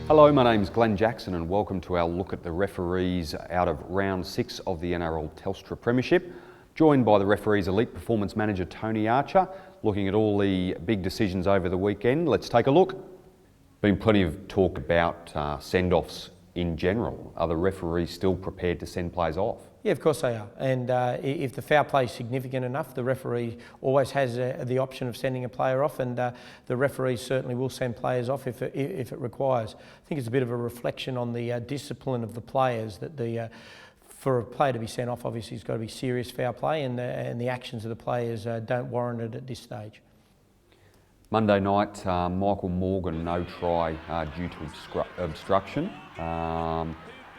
Hello, my name's Glenn Jackson and welcome to our look at the referees out of round 6 of the NRL Telstra Premiership, joined by the referees elite performance manager Tony Archer, looking at all the big decisions over the weekend. Let's take a look. Been plenty of talk about send-offs in general. Are the referees still prepared to send players off? Yeah, of course they are. And if the foul play is significant enough, the referee always has the option of sending a player off, and the referees certainly will send players off if it requires. I think it's a bit of a reflection on the discipline of the players that for a player to be sent off, obviously it's got to be serious foul play, and the actions of the players don't warrant it at this stage. Monday night, Michael Morgan, no try due to obstruction.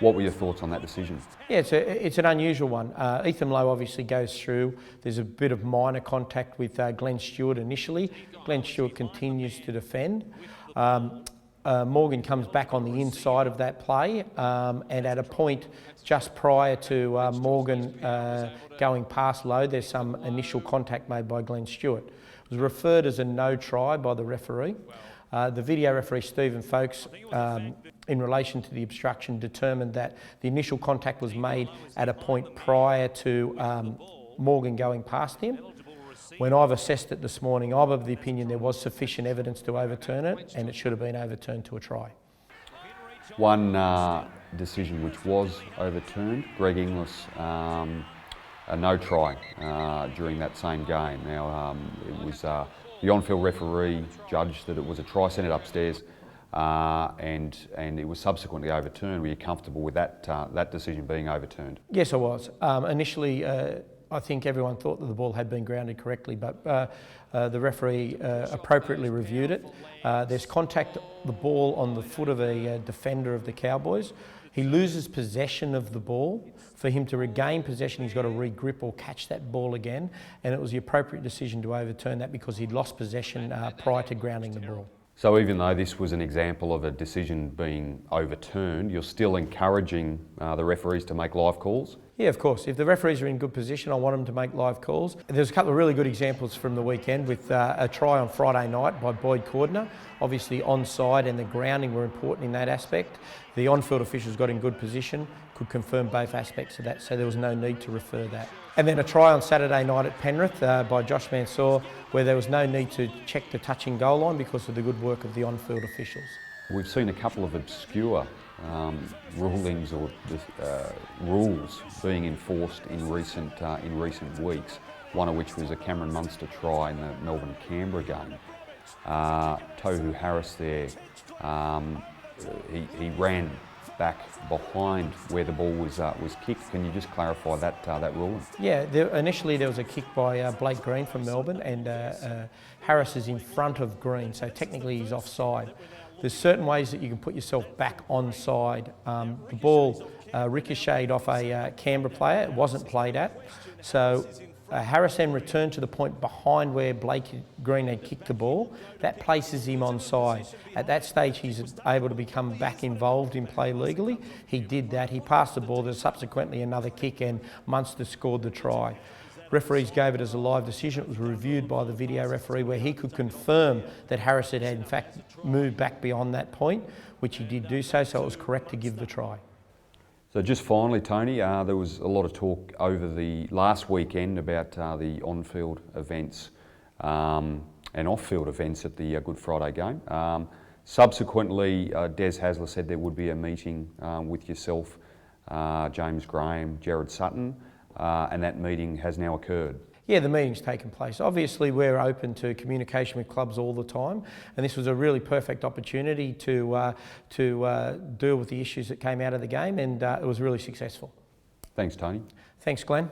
What were your thoughts on that decision? Yeah, it's an unusual one. Ethan Lowe obviously goes through. There's a bit of minor contact with Glenn Stewart initially. Glenn Stewart continues to defend. Morgan comes back on the inside of that play, and at a point just prior to Morgan going past Lowe, there's some initial contact made by Glenn Stewart. It was referred as a no try by the referee. The video referee, Stephen Folkes, in relation to the obstruction, determined that the initial contact was made at a point prior to Morgan going past him. When I've assessed it this morning, I'm of the opinion there was sufficient evidence to overturn it, and it should have been overturned to a try. One decision which was overturned, Greg Inglis, a no try during that same game. Now, it was the on-field referee judged that it was a try, sent it upstairs, and it was subsequently overturned. Were you comfortable with that decision being overturned? Yes, I was. Initially, I think everyone thought that the ball had been grounded correctly, but the referee appropriately reviewed it. There's contact the ball on the foot of a defender of the Cowboys. He loses possession of the ball. For him to regain possession, he's got to re-grip or catch that ball again, and it was the appropriate decision to overturn that because he'd lost possession prior to grounding the ball. So even though this was an example of a decision being overturned, you're still encouraging the referees to make live calls? Yeah, of course. If the referees are in good position, I want them to make live calls. There's a couple of really good examples from the weekend with a try on Friday night by Boyd Cordner. Obviously onside and the grounding were important in that aspect. The on-field officials got in good position, could confirm both aspects of that, so there was no need to refer that. And then a try on Saturday night at Penrith by Josh Mansour, where there was no need to check the touching goal line because of the good work of the on-field officials. We've seen a couple of obscure rulings or rules being enforced in recent weeks. One of which was a Cameron Munster try in the Melbourne-Canberra game. Tohu Harris there, he ran back behind where the ball was kicked. Can you just clarify that ruling? Yeah, initially there was a kick by Blake Green from Melbourne, and Harris is in front of Green, so technically he's offside. There's certain ways that you can put yourself back onside. The ball ricocheted off a Canberra player. It wasn't played at. So Harris then returned to the point behind where Blake Green had kicked the ball. That places him onside. At that stage, he's able to become back involved in play legally. He did that. He passed the ball. There's subsequently another kick, and Munster scored the try. Referees gave it as a live decision. It was reviewed by the video referee where he could confirm that Harris had in fact moved back beyond that point, which he did do so it was correct to give the try. So just finally, Tony, there was a lot of talk over the last weekend about the on-field events and off-field events at the Good Friday game. Subsequently, Des Hasler said there would be a meeting with yourself, James Graham, Gerard Sutton, and that meeting has now occurred. Yeah, the meeting's taken place. Obviously, we're open to communication with clubs all the time, and this was a really perfect opportunity to deal with the issues that came out of the game, and it was really successful. Thanks, Tony. Thanks, Glenn.